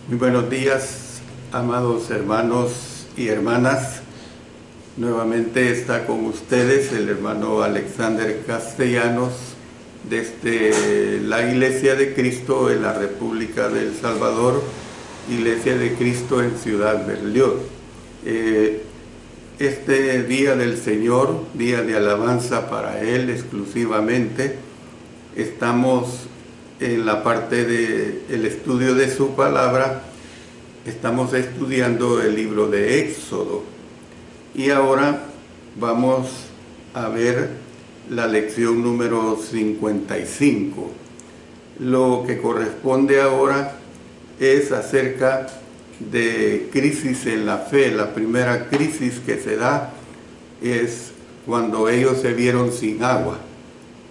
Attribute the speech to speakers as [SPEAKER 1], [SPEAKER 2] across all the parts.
[SPEAKER 1] Muy buenos días, amados hermanos y hermanas. Nuevamente está con ustedes el hermano Alexander Castellanos desde la Iglesia de Cristo en la República del Salvador, Iglesia de Cristo en Ciudad Berlioz. Este día del Señor, día de alabanza para Él exclusivamente, estamos en la parte del estudio de su palabra. Estamos estudiando el libro de Éxodo y ahora vamos a ver la lección número 55. Lo que corresponde ahora es acerca de crisis en la fe. La primera crisis que se da es cuando ellos se vieron sin agua.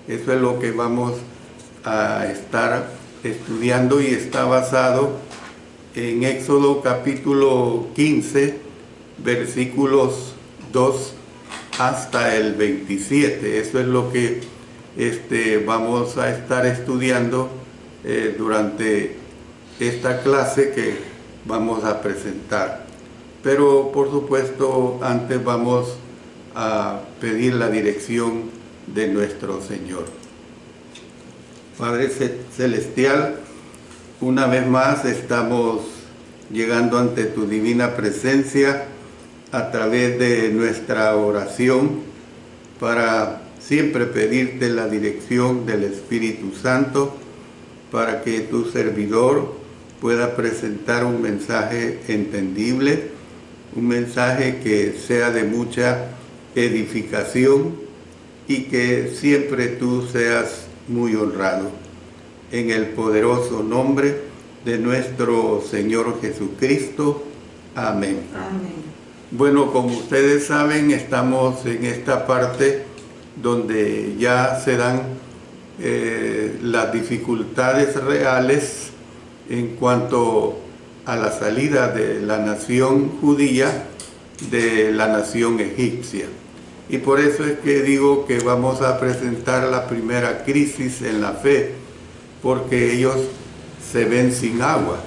[SPEAKER 1] Eso es lo que vamos a estar estudiando y está basado en Éxodo capítulo 15, versículos 2 hasta el 27. Eso es lo que vamos a estar estudiando durante esta clase que vamos a presentar. Pero por supuesto, antes vamos a pedir la dirección de nuestro Señor. Padre Celestial, una vez más estamos llegando ante tu divina presencia a través de nuestra oración para siempre pedirte la dirección del Espíritu Santo para que tu servidor pueda presentar un mensaje entendible, un mensaje que sea de mucha edificación y que siempre tú seas muy honrado. En el poderoso nombre de nuestro Señor Jesucristo. Amén. Amén. Bueno, como ustedes saben, estamos en esta parte donde ya se dan las dificultades reales en cuanto a la salida de la nación judía de la nación egipcia. Y por eso es que digo que vamos a presentar la primera crisis en la fe, porque ellos se ven sin agua.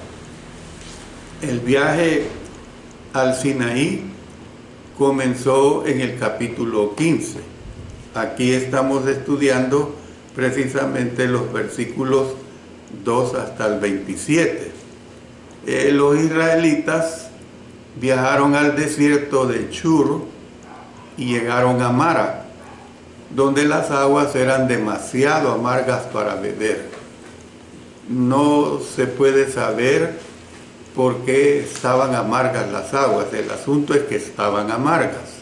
[SPEAKER 1] El viaje al Sinaí comenzó en el capítulo 15. Aquí estamos estudiando precisamente los versículos 2 hasta el 27. Los israelitas viajaron al desierto de Shur y llegaron a Mara, donde las aguas eran demasiado amargas para beber. No se puede saber por qué estaban amargas las aguas. El asunto es que estaban amargas.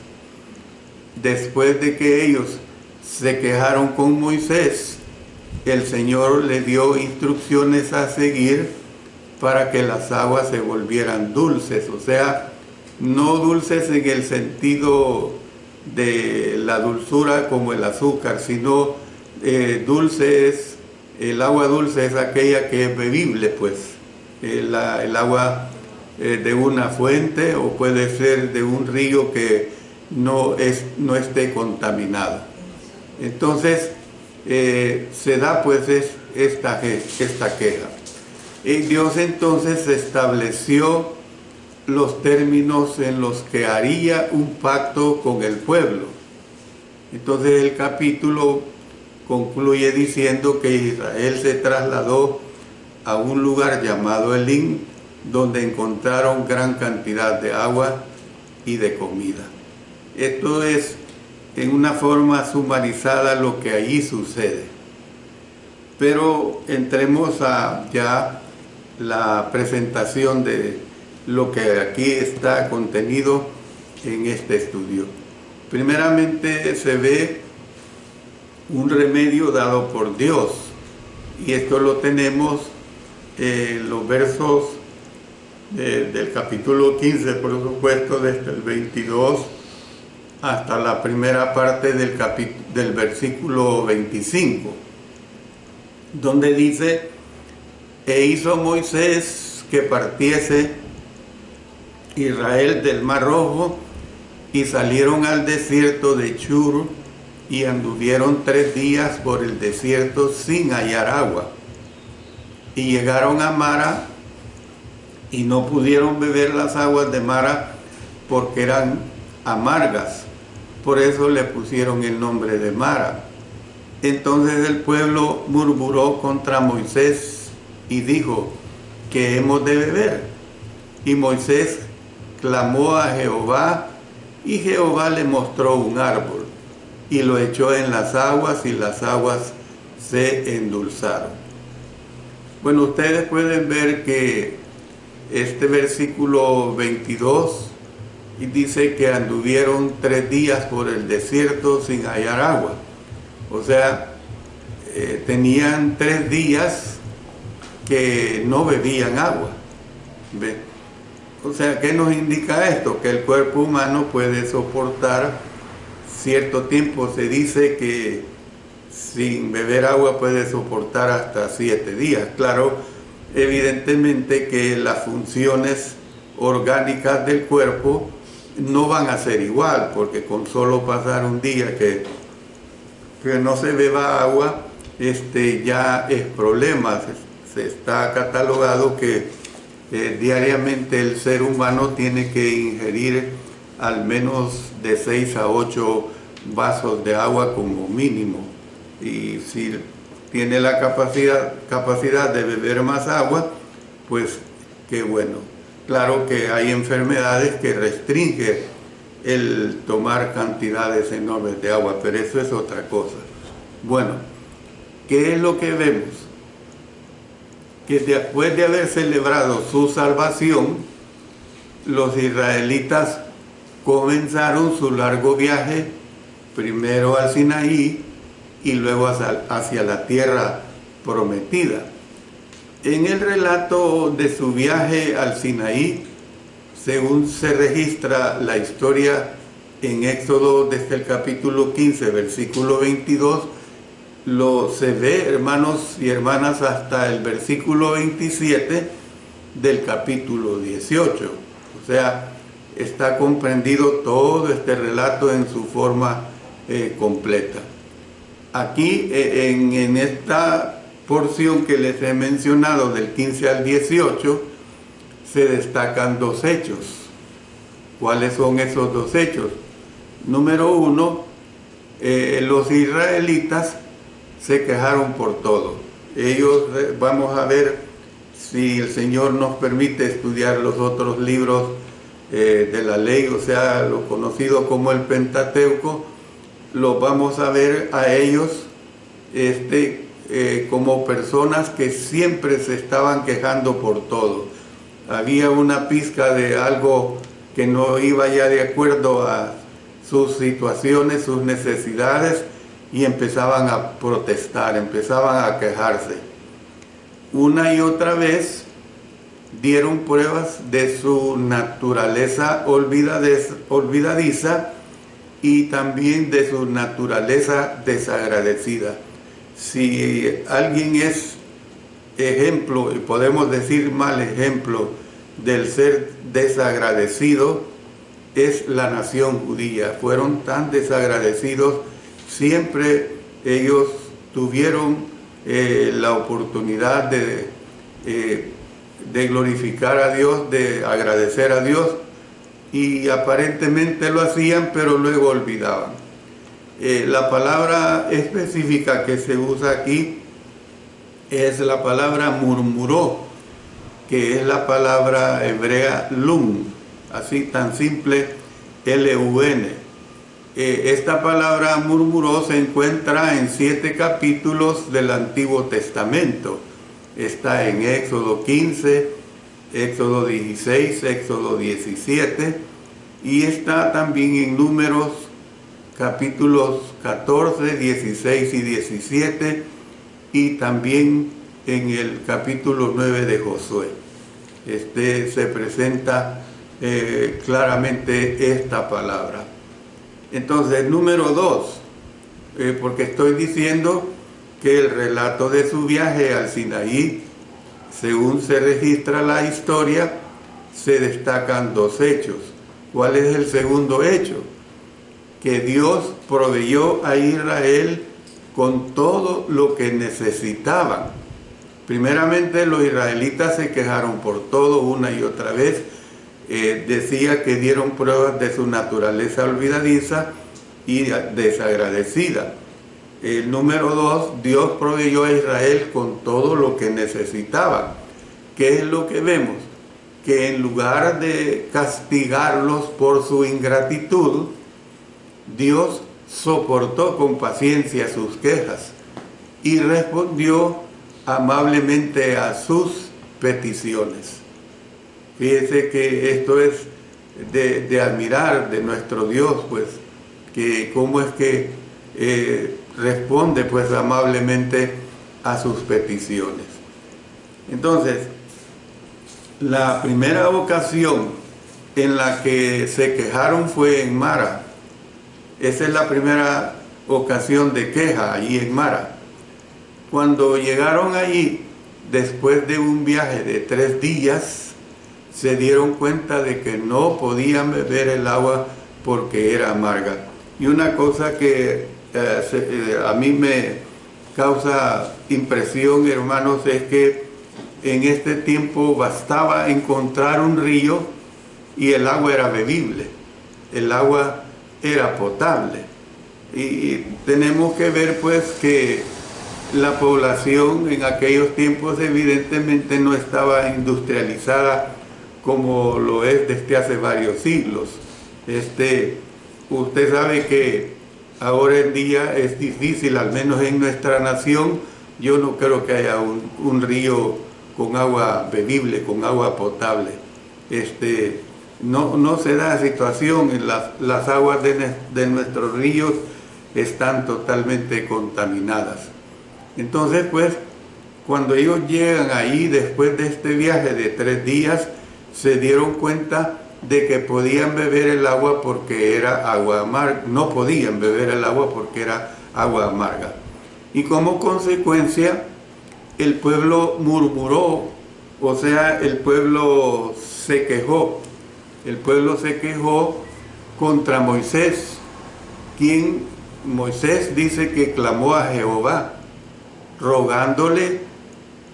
[SPEAKER 1] Después de que ellos se quejaron con Moisés, el Señor les dio instrucciones a seguir para que las aguas se volvieran dulces. O sea, no dulces en el sentido de la dulzura como el azúcar, sino dulce es, el agua dulce es aquella que es bebible, pues el agua de una fuente o puede ser de un río que no esté contaminado. Entonces se da pues esta queja. Y Dios entonces estableció los términos en los que haría un pacto con el pueblo. Entonces el capítulo concluye diciendo que Israel se trasladó a un lugar llamado Elim, donde encontraron gran cantidad de agua y de comida. Esto es en una forma sumarizada lo que allí sucede. Pero entremos a ya la presentación de lo que aquí está contenido en este estudio. Primeramente se ve un remedio dado por Dios, y esto lo tenemos en los versos del capítulo 15, por supuesto, desde el 22 hasta la primera parte del versículo 25, donde dice: e hizo Moisés que partiese Israel del Mar Rojo, y salieron al desierto de Shur, y anduvieron 3 días por el desierto sin hallar agua. Y llegaron a Mara, y no pudieron beber las aguas de Mara porque eran amargas. Por eso le pusieron el nombre de Mara. Entonces el pueblo murmuró contra Moisés y dijo: ¿qué hemos de beber? Y Moisés clamó a Jehová, y Jehová le mostró un árbol, y lo echó en las aguas, y las aguas se endulzaron. Bueno, ustedes pueden ver que este versículo 22 dice que anduvieron 3 días por el desierto sin hallar agua. O sea, tenían 3 días que no bebían agua. ¿Ve? O sea, ¿qué nos indica esto? Que el cuerpo humano puede soportar cierto tiempo. Se dice que sin beber agua puede soportar hasta 7 días. Claro, evidentemente que las funciones orgánicas del cuerpo no van a ser igual, porque con solo pasar un día que no se beba agua, ya es problema. Se está catalogado que diariamente el ser humano tiene que ingerir al menos de 6 a 8 vasos de agua como mínimo. Y si tiene la capacidad de beber más agua, pues qué bueno. Claro que hay enfermedades que restringen el tomar cantidades enormes de agua, pero eso es otra cosa. Bueno, ¿qué es lo que vemos? Que después de haber celebrado su salvación, los israelitas comenzaron su largo viaje, primero al Sinaí y luego hacia la tierra prometida. En el relato de su viaje al Sinaí, según se registra la historia en Éxodo desde el capítulo 15, versículo 22, se ve, hermanos y hermanas, hasta el versículo 27 del capítulo 18. O sea, está comprendido todo este relato en su forma completa. Aquí, en esta porción que les he mencionado, del 15 al 18, se destacan 2 hechos. ¿Cuáles son esos 2 hechos? Número 1, los israelitas se quejaron por todo. Ellos, vamos a ver si el Señor nos permite estudiar los otros libros de la ley, o sea, lo conocido como el Pentateuco, los vamos a ver a ellos como personas que siempre se estaban quejando por todo. Había una pizca de algo que no iba ya de acuerdo a sus situaciones, sus necesidades, y empezaban a protestar, empezaban a quejarse. Una y otra vez dieron pruebas de su naturaleza olvidadiza y también de su naturaleza desagradecida. Si alguien es ejemplo, y podemos decir mal ejemplo, del ser desagradecido, es la nación judía. Fueron tan desagradecidos. Siempre ellos tuvieron la oportunidad de glorificar a Dios, de agradecer a Dios, y aparentemente lo hacían, pero luego olvidaban. La palabra específica que se usa aquí es la palabra murmuró, que es la palabra hebrea lun, así tan simple, L-U-N. Esta palabra murmuró se encuentra en 7 capítulos del Antiguo Testamento. Está en Éxodo 15, Éxodo 16, Éxodo 17, y está también en Números capítulos 14, 16 y 17, y también en el capítulo 9 de Josué. Se presenta claramente esta palabra. Entonces, número 2, porque estoy diciendo que el relato de su viaje al Sinaí, según se registra la historia, se destacan 2 hechos. ¿Cuál es el segundo hecho? Que Dios proveyó a Israel con todo lo que necesitaban. Primeramente los israelitas se quejaron por todo una y otra vez. Decía que dieron pruebas de su naturaleza olvidadiza y desagradecida. El número 2, Dios proveyó a Israel con todo lo que necesitaba. ¿Qué es lo que vemos? Que en lugar de castigarlos por su ingratitud, Dios soportó con paciencia sus quejas y respondió amablemente a sus peticiones. Fíjese que esto es de admirar de nuestro Dios, pues, que cómo es que responde pues amablemente a sus peticiones. Entonces, la primera ocasión en la que se quejaron fue en Mara. Esa es la primera ocasión de queja allí en Mara. Cuando llegaron allí, después de un viaje de 3 días, se dieron cuenta de que no podían beber el agua porque era amarga. Y una cosa que a mí me causa impresión, hermanos, es que en este tiempo bastaba encontrar un río y el agua era bebible, el agua era potable. Y tenemos que ver pues que la población en aquellos tiempos evidentemente no estaba industrializada como lo es desde hace varios siglos. Usted sabe que ahora en día es difícil, al menos en nuestra nación, yo no creo que haya un río con agua bebible, con agua potable. No se da situación, las aguas de nuestros ríos están totalmente contaminadas. Entonces, pues, cuando ellos llegan ahí después de este viaje de 3 días, se dieron cuenta de que podían beber el agua porque era agua amarga. No podían beber el agua porque era agua amarga. Y como consecuencia, el pueblo murmuró, o sea, el pueblo se quejó. El pueblo se quejó contra Moisés, quien Moisés dice que clamó a Jehová, rogándole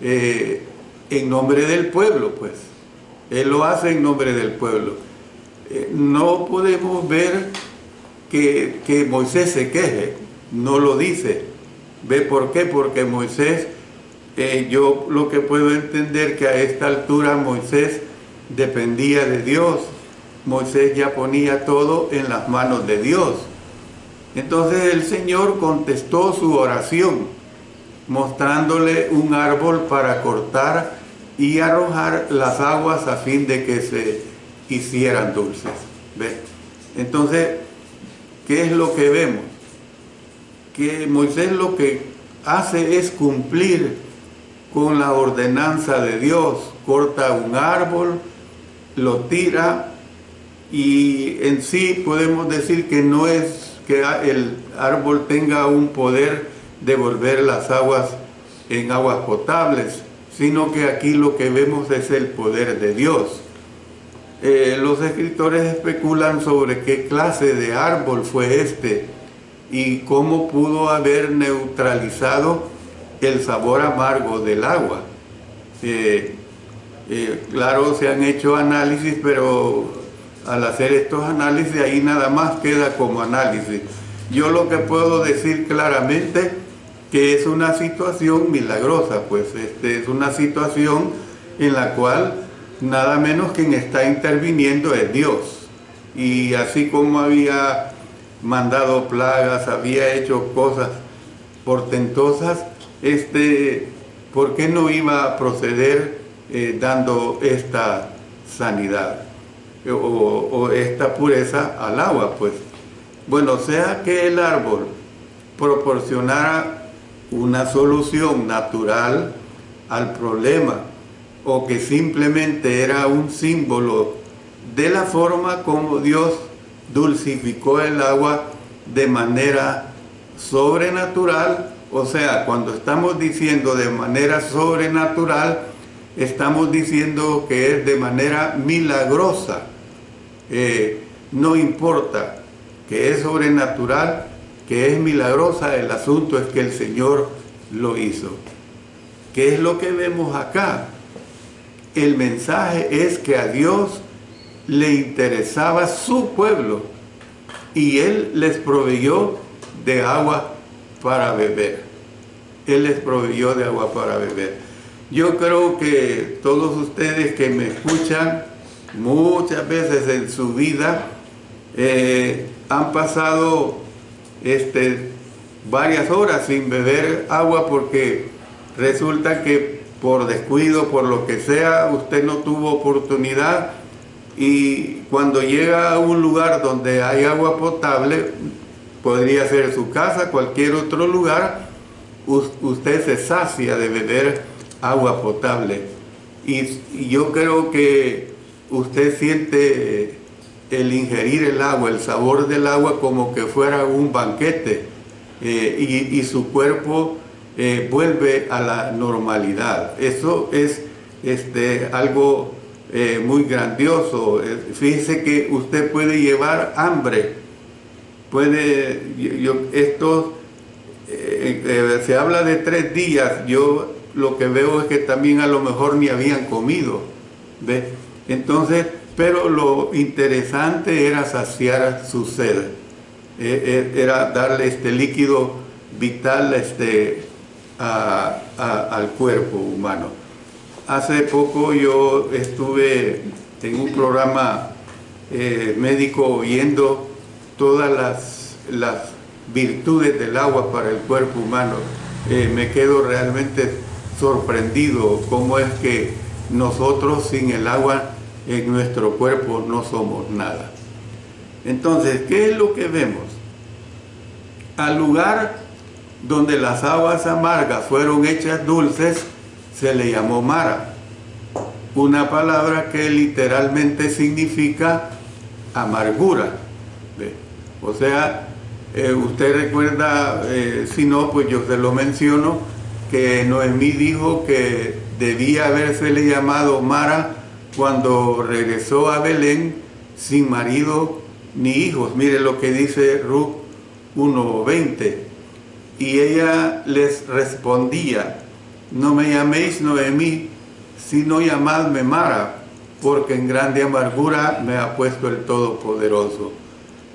[SPEAKER 1] en nombre del pueblo, pues. Él lo hace en nombre del pueblo. No podemos ver que Moisés se queje, no lo dice. ¿Ve por qué? Porque Moisés, yo lo que puedo entender que a esta altura Moisés dependía de Dios. Moisés ya ponía todo en las manos de Dios. Entonces el Señor contestó su oración, mostrándole un árbol para cortar y arrojar las aguas a fin de que se hicieran dulces. ¿Ve? Entonces, ¿qué es lo que vemos? Que Moisés lo que hace es cumplir con la ordenanza de Dios. Corta un árbol, lo tira, y en sí podemos decir que no es que el árbol tenga un poder de volver las aguas en aguas potables, sino que aquí lo que vemos es el poder de Dios. Los escritores especulan sobre qué clase de árbol fue este y cómo pudo haber neutralizado el sabor amargo del agua. Claro, se han hecho análisis, pero al hacer estos análisis ahí nada más queda como análisis. Yo lo que puedo decir claramente que es una situación milagrosa, pues es una situación en la cual nada menos quien está interviniendo es Dios. Y así como había mandado plagas, había hecho cosas portentosas, ¿por qué no iba a proceder dando esta sanidad o esta pureza al agua? Pues bueno, sea que el árbol proporcionara una solución natural al problema o que simplemente era un símbolo de la forma como Dios dulcificó el agua de manera sobrenatural. O sea, cuando estamos diciendo de manera sobrenatural, estamos diciendo que es de manera milagrosa. No importa que es sobrenatural, que es milagrosa, el asunto es que el Señor lo hizo. ¿Qué es lo que vemos acá? El mensaje es que a Dios le interesaba su pueblo y Él les proveyó de agua para beber. Él les proveyó de agua para beber. Yo creo que todos ustedes que me escuchan muchas veces en su vida han pasado varias horas sin beber agua porque resulta que por descuido, por lo que sea, usted no tuvo oportunidad, y cuando llega a un lugar donde hay agua potable, podría ser su casa, cualquier otro lugar, usted se sacia de beber agua potable. Y yo creo que usted siente el ingerir el agua, el sabor del agua, como que fuera un banquete, y su cuerpo vuelve a la normalidad. Eso es algo muy grandioso. Fíjese que usted puede llevar hambre, se habla de 3 días, yo lo que veo es que también a lo mejor ni habían comido, ¿ve? Entonces, pero lo interesante era saciar su sed, era darle este líquido vital al cuerpo humano. Hace poco yo estuve en un programa médico oyendo todas las virtudes del agua para el cuerpo humano. Me quedo realmente sorprendido cómo es que nosotros sin el agua en nuestro cuerpo no somos nada. Entonces, ¿qué es lo que vemos? Al lugar donde las aguas amargas fueron hechas dulces, se le llamó Mara, una palabra que literalmente significa amargura. O sea, usted recuerda, si no, pues yo se lo menciono, que Noemí dijo que debía habérsele llamado Mara cuando regresó a Belén sin marido ni hijos. Mire lo que dice Ruth 1:20. Y ella les respondía: no me llaméis Noemí, sino llamadme Mara, porque en grande amargura me ha puesto el Todopoderoso.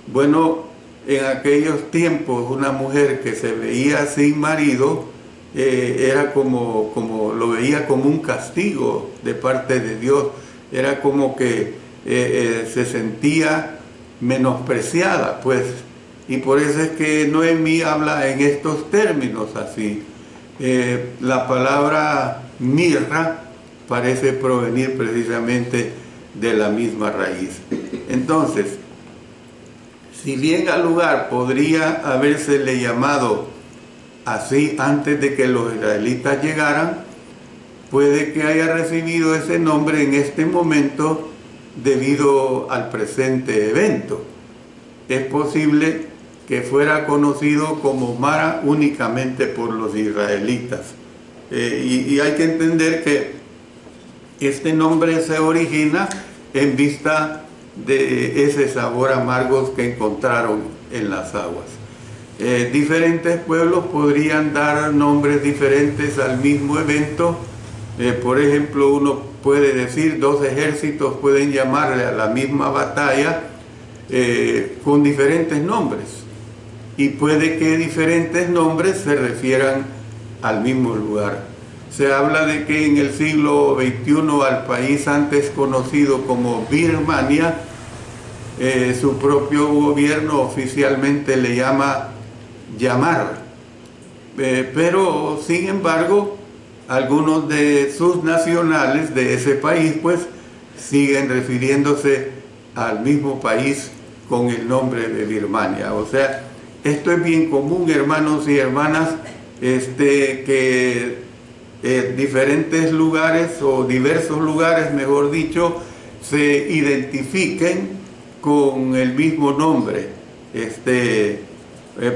[SPEAKER 1] Bueno, en aquellos tiempos una mujer que se veía sin marido era como lo veía como un castigo de parte de Dios. Era como que se sentía menospreciada, pues. Y por eso es que Noemí habla en estos términos así. La palabra mirra parece provenir precisamente de la misma raíz. Entonces, si bien al lugar podría habérsele llamado así antes de que los israelitas llegaran, puede que haya recibido ese nombre en este momento debido al presente evento. Es posible que fuera conocido como Mara únicamente por los israelitas. Y hay que entender que este nombre se origina en vista de ese sabor amargo que encontraron en las aguas. Diferentes pueblos podrían dar nombres diferentes al mismo evento. Por ejemplo, uno puede decir 2 ejércitos pueden llamarle a la misma batalla con diferentes nombres, y puede que diferentes nombres se refieran al mismo lugar. Se habla de que en el siglo XXI al país antes conocido como Birmania, su propio gobierno oficialmente le llama Myanmar, pero sin embargo algunos de sus nacionales de ese país pues siguen refiriéndose al mismo país con el nombre de Birmania. O sea, esto es bien común, hermanos y hermanas, que diferentes lugares o diversos lugares, mejor dicho, se identifiquen con el mismo nombre.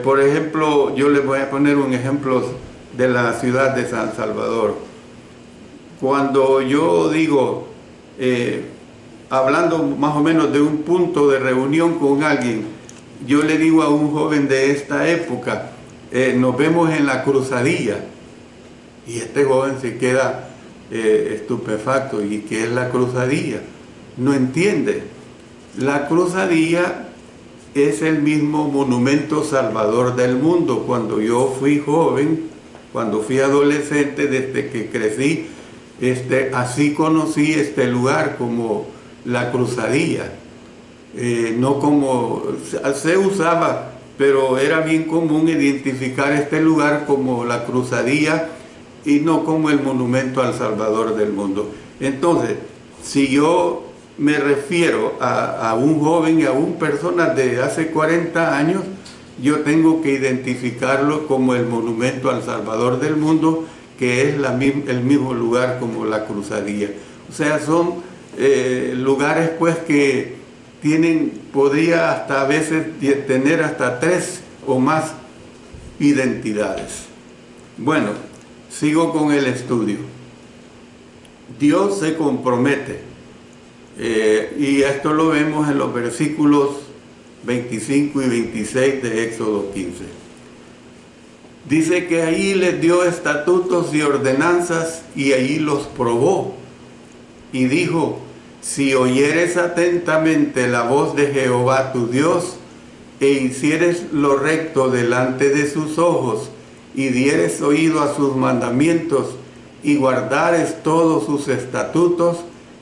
[SPEAKER 1] Por ejemplo, yo les voy a poner un ejemplo de la ciudad de San Salvador. Cuando yo digo, hablando más o menos de un punto de reunión con alguien, yo le digo a un joven de esta época, nos vemos en la cruzadilla. Y este joven se queda estupefacto. ¿Y qué es la cruzadilla? No entiende. La cruzadilla es el mismo monumento salvador del mundo. Cuando yo fui joven, cuando fui adolescente, desde que crecí, así conocí este lugar como la cruzadilla. No como se usaba, pero era bien común identificar este lugar como la cruzadilla y no como el monumento al Salvador del mundo. Entonces, si yo me refiero a un joven y a una persona de hace 40 años, yo tengo que identificarlo como el monumento al Salvador del mundo, que es el mismo lugar como la cruzadilla. O sea, son lugares pues que podría hasta a veces tener hasta 3 o más identidades. Bueno, sigo con el estudio. Dios se compromete, y esto lo vemos en los versículos 25 y 26 de Éxodo 15. Dice que ahí les dio estatutos y ordenanzas y ahí los probó. Y dijo: si oyeres atentamente la voz de Jehová tu Dios, e hicieres lo recto delante de sus ojos, y dieres oído a sus mandamientos, y guardares todos sus estatutos,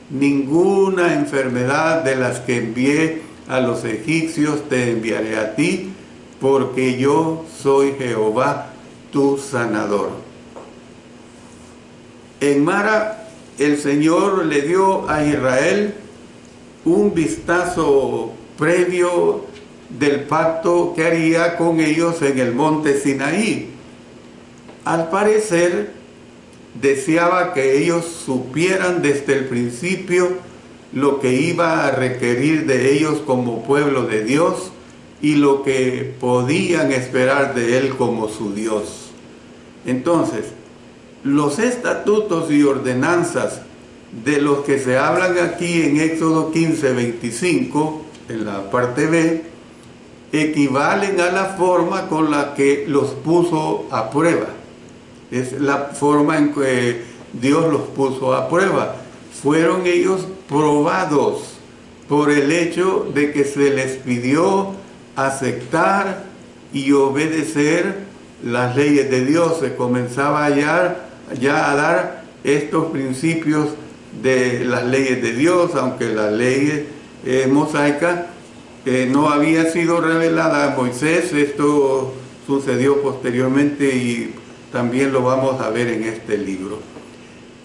[SPEAKER 1] ninguna enfermedad de las que envié a los egipcios te enviaré a ti, porque yo soy Jehová tu sanador. En Mara, el Señor le dio a Israel un vistazo previo del pacto que haría con ellos en el monte Sinaí. Al parecer, deseaba que ellos supieran desde el principio lo que iba a requerir de ellos como pueblo de Dios y lo que podían esperar de Él como su Dios. Entonces, los estatutos y ordenanzas de los que se hablan aquí en Éxodo 15, 25, en la parte B, equivalen a la forma con la que los puso a prueba. Es la forma en que Dios los puso a prueba. Fueron ellos probados por el hecho de que se les pidió aceptar y obedecer las leyes de Dios. Se comenzaba ya a dar estos principios de las leyes de Dios, aunque la ley mosaica no había sido revelada a Moisés. Esto sucedió posteriormente y también lo vamos a ver en este libro.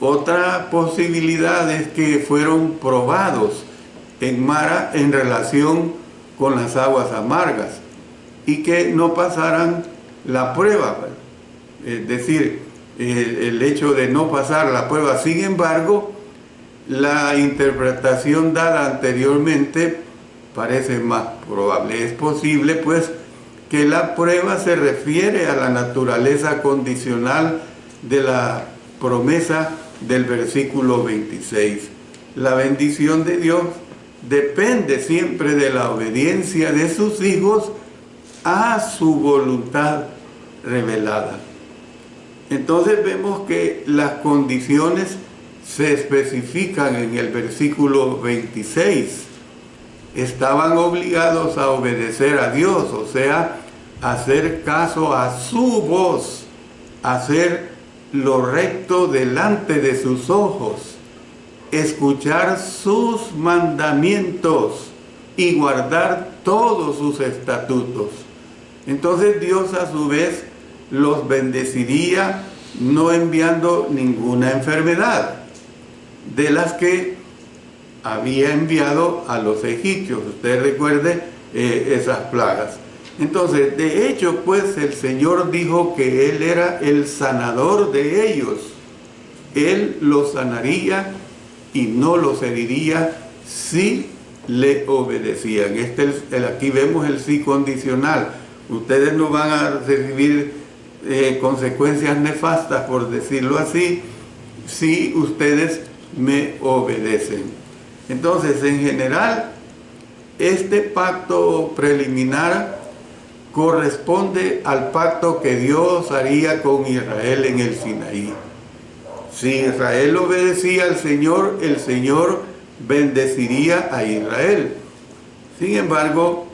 [SPEAKER 1] Otra posibilidad es que fueron probados en Mara en relación con las aguas amargas y que no pasaran la prueba. Es decir, el hecho de no pasar la prueba. Sin embargo, la interpretación dada anteriormente parece más probable. Es posible, pues, que la prueba se refiere a la naturaleza condicional de la promesa del versículo 26. La bendición de Dios depende siempre de la obediencia de sus hijos a su voluntad revelada. Entonces vemos que las condiciones se especifican en el versículo 26. Estaban obligados a obedecer a Dios, o sea, hacer caso a su voz, hacer lo recto delante de sus ojos, escuchar sus mandamientos y guardar todos sus estatutos. Entonces Dios a su vez los bendeciría, no enviando ninguna enfermedad de las que había enviado a los egipcios. Usted recuerde esas plagas. Entonces, de hecho, pues el Señor dijo que Él era el sanador de ellos. Él los sanaría y no los heriría si le obedecían. Aquí vemos el sí condicional. Ustedes no van a recibir consecuencias nefastas, por decirlo así, si ustedes me obedecen. Entonces, en general, este pacto preliminar corresponde al pacto que Dios haría con Israel en el Sinaí. Si Israel obedecía al Señor, el Señor bendeciría a Israel. Sin embargo,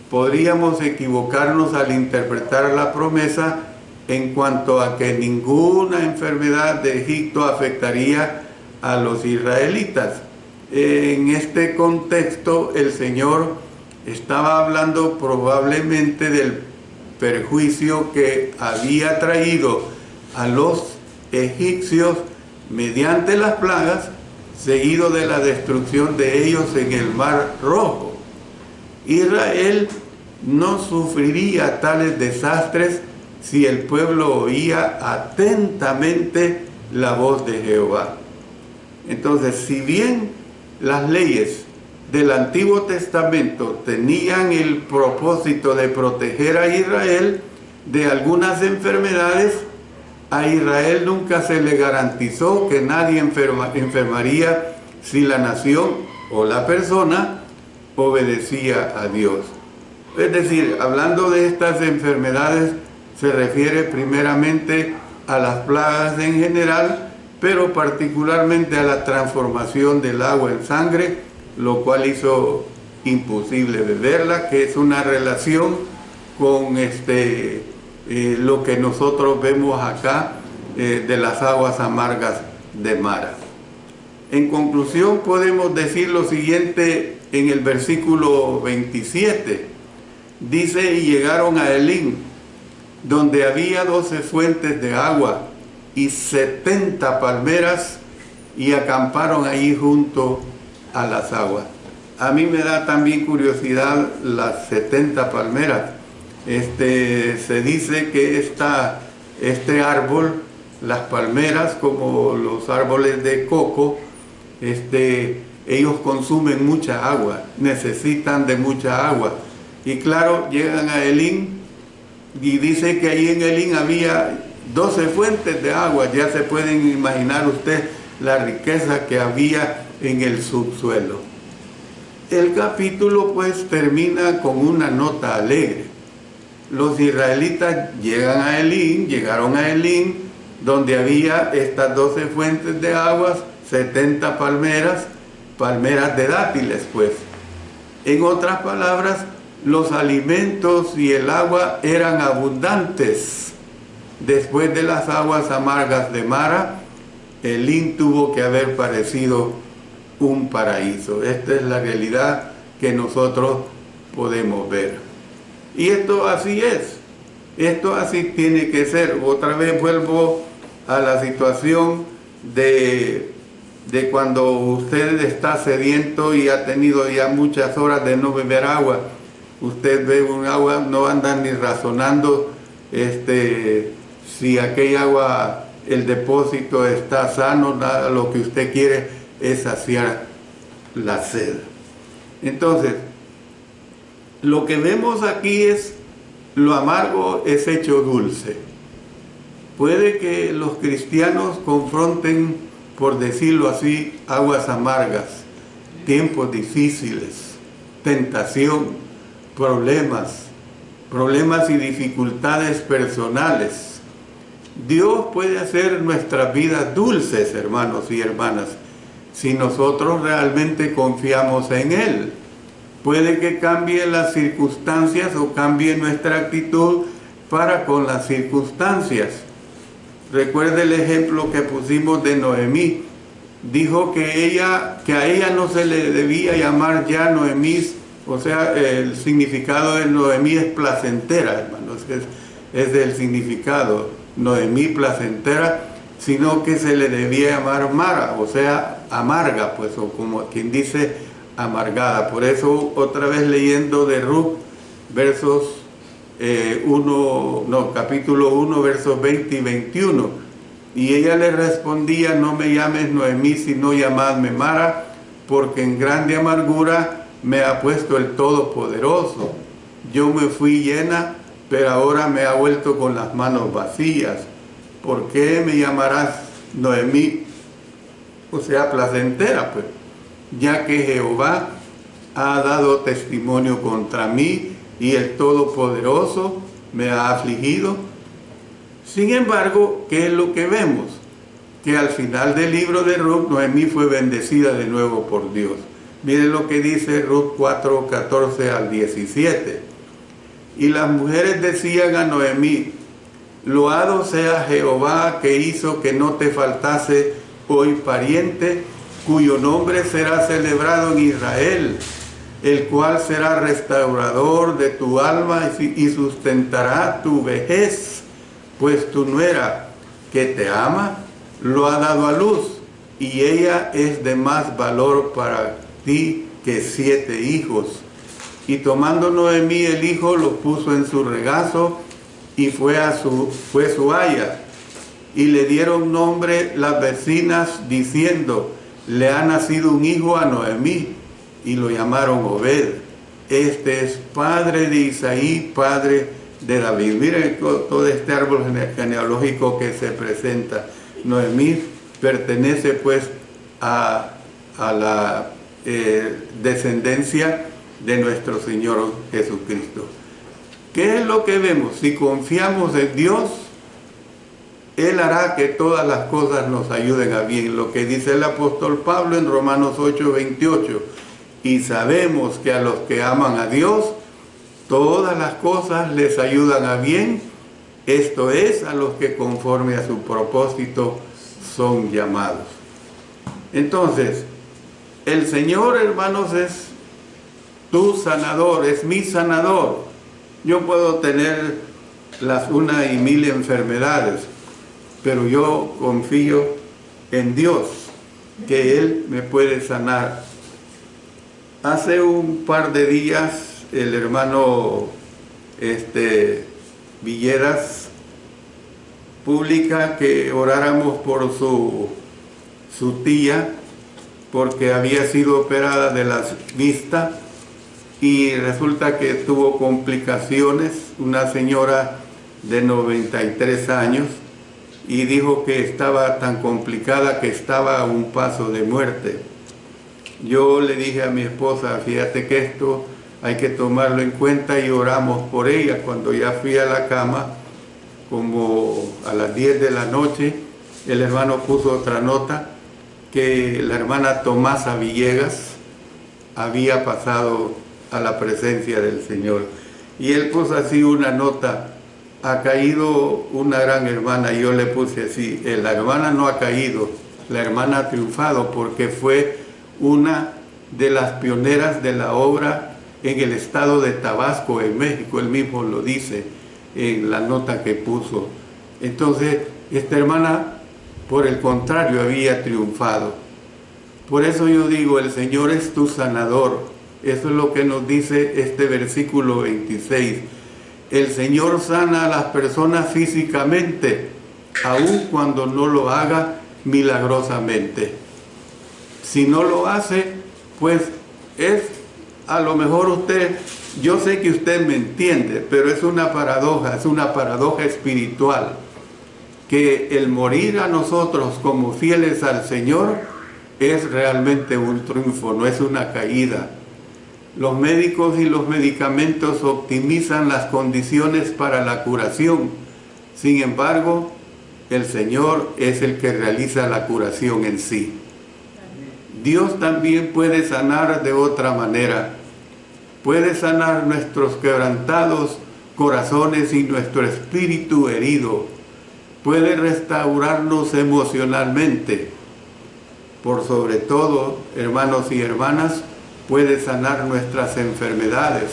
[SPEAKER 1] podríamos equivocarnos al interpretar la promesa en cuanto a que ninguna enfermedad de Egipto afectaría a los israelitas. En este contexto, el Señor estaba hablando probablemente del perjuicio que había traído a los egipcios mediante las plagas, seguido de la destrucción de ellos en el Mar Rojo. Israel no sufriría tales desastres si el pueblo oía atentamente la voz de Jehová. Entonces, si bien las leyes del Antiguo Testamento tenían el propósito de proteger a Israel de algunas enfermedades, a Israel nunca se le garantizó que nadie enfermaría si la nación o la persona obedecía a Dios. Es decir, hablando de estas enfermedades, se refiere primeramente a las plagas en general, pero particularmente a la transformación del agua en sangre, lo cual hizo imposible beberla, que es una relación con lo que nosotros vemos acá de las aguas amargas de Mara. En conclusión, podemos decir lo siguiente en el versículo 27. Dice: y llegaron a Elim, donde había 12 fuentes de agua y 70 palmeras, y acamparon allí junto a las aguas. A mí me da también curiosidad las 70 palmeras. Se dice que este árbol, las palmeras, como los árboles de coco, ellos consumen mucha agua, necesitan de mucha agua. Y claro, llegan a Elim y dice que ahí en Elim había 12 fuentes de agua. Ya se pueden imaginar usted la riqueza que había en el subsuelo. El capítulo pues termina con una nota alegre. Los israelitas llegaron a Elim, donde había estas 12 fuentes de aguas, 70 palmeras de dátiles pues. En otras palabras, los alimentos y el agua eran abundantes. Después de las aguas amargas de Mara, Elim tuvo que haber parecido un paraíso. Esta es la realidad que nosotros podemos ver. Y esto así es. Esto así tiene que ser. Otra vez vuelvo a la situación de cuando usted está sediento y ha tenido ya muchas horas de no beber agua. Usted bebe un agua, no anda ni razonando si aquella agua, el depósito está sano, nada, lo que usted quiere es saciar la sed. Entonces, lo que vemos aquí es lo amargo es hecho dulce. Puede que los cristianos confronten, por decirlo así, aguas amargas, tiempos difíciles, tentación, problemas y dificultades personales. Dios puede hacer nuestras vidas dulces, hermanos y hermanas, si nosotros realmente confiamos en Él. Puede que cambie las circunstancias o cambie nuestra actitud para con las circunstancias. Recuerde el ejemplo que pusimos de Noemí. Dijo que a ella no se le debía llamar ya Noemí, o sea, el significado de Noemí es placentera, hermanos, es del significado, Noemí placentera, sino que se le debía llamar Mara, o sea, amarga, pues, o como quien dice, amargada. Por eso, otra vez leyendo de Ruth, capítulo 1, versos 20 y 21. Y ella le respondía: no me llames Noemí, sino llamadme Mara, porque en grande amargura me ha puesto el Todopoderoso. Yo me fui llena, pero ahora me ha vuelto con las manos vacías. ¿Por qué me llamarás Noemí? O sea, placentera, pues, ya que Jehová ha dado testimonio contra mí y el Todopoderoso me ha afligido. Sin embargo, ¿qué es lo que vemos? que al final del libro de Ruth, Noemí fue bendecida de nuevo por Dios. Miren lo que dice Ruth 4, 14 al 17. Y las mujeres decían a Noemí: loado sea Jehová, que hizo que no te faltase hoy pariente, cuyo nombre será celebrado en Israel, el cual será restaurador de tu alma y sustentará tu vejez, pues tu nuera, que te ama, lo ha dado a luz, y ella es de más valor para ti que 7 hijos. Y tomando Noemí el hijo, lo puso en su regazo, y fue su aya. Y le dieron nombre las vecinas, diciendo: le ha nacido un hijo a Noemí, y lo llamaron Obed. Este es padre de Isaí, padre de David. Miren todo este árbol genealógico que se presenta. Noemí pertenece pues a la descendencia de nuestro Señor Jesucristo. ¿Qué es lo que vemos? Si confiamos en Dios, Él hará que todas las cosas nos ayuden a bien. Lo que dice el apóstol Pablo en Romanos 8, 28. Y sabemos que a los que aman a Dios, todas las cosas les ayudan a bien. Esto es, a los que conforme a su propósito son llamados. Entonces, el Señor, hermanos, es tu sanador, es mi sanador. Yo puedo tener las 1,000 enfermedades, pero yo confío en Dios, que Él me puede sanar. Hace un par de días el hermano Villeras publica que oráramos por su tía, porque había sido operada de la vista y resulta que tuvo complicaciones, una señora de 93 años, y dijo que estaba tan complicada que estaba a un paso de muerte. Yo le dije a mi esposa: fíjate que esto hay que tomarlo en cuenta, y oramos por ella. Cuando ya fui a la cama, como a las 10 de la noche, el hermano puso otra nota, que la hermana Tomasa Villegas había pasado a la presencia del Señor. Y él puso así una nota: ha caído una gran hermana. Y yo le puse así: la hermana no ha caído, la hermana ha triunfado, porque fue una de las pioneras de la obra en el estado de Tabasco, en México. Él mismo lo dice en la nota que puso. Entonces, esta hermana, por el contrario, había triunfado. Por eso yo digo: el Señor es tu sanador. Eso es lo que nos dice este versículo 26. El Señor sana a las personas físicamente, aun cuando no lo haga milagrosamente. Si no lo hace, pues es, a lo mejor usted, yo sé que usted me entiende, pero es una paradoja espiritual, que el morir a nosotros como fieles al Señor es realmente un triunfo, no es una caída. Los médicos y los medicamentos optimizan las condiciones para la curación. Sin embargo, el Señor es el que realiza la curación en sí. Dios también puede sanar de otra manera. Puede sanar nuestros quebrantados corazones y nuestro espíritu herido. Puede restaurarnos emocionalmente. Por sobre todo, hermanos y hermanas, puede sanar nuestras enfermedades.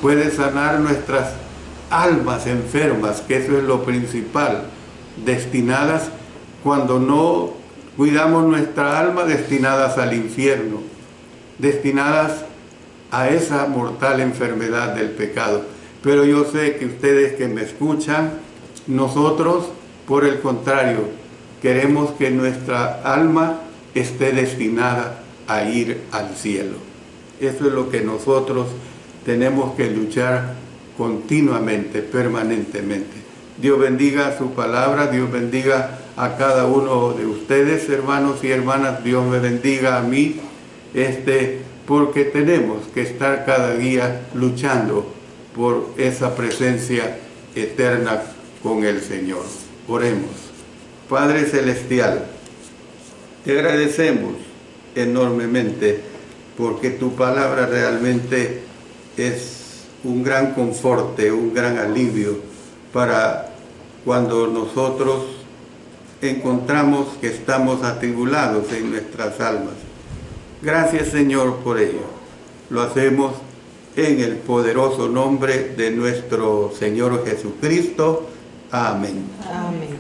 [SPEAKER 1] Puede sanar nuestras almas enfermas, que eso es lo principal, destinadas, cuando no cuidamos nuestra alma, destinadas al infierno, destinadas a esa mortal enfermedad del pecado. Pero yo sé que ustedes que me escuchan, nosotros, por el contrario, queremos que nuestra alma esté destinada a ir al cielo. Eso es lo que nosotros tenemos que luchar continuamente, permanentemente. Dios bendiga su palabra, Dios bendiga a cada uno de ustedes, hermanos y hermanas. Dios me bendiga a mí, porque tenemos que estar cada día luchando por esa presencia eterna con el Señor. Oremos. Padre Celestial, te agradecemos enormemente porque tu palabra realmente es un gran conforte, un gran alivio para cuando nosotros encontramos que estamos atribulados en nuestras almas. Gracias, Señor, por ello. Lo hacemos en el poderoso nombre de nuestro Señor Jesucristo. Amén.
[SPEAKER 2] Amén.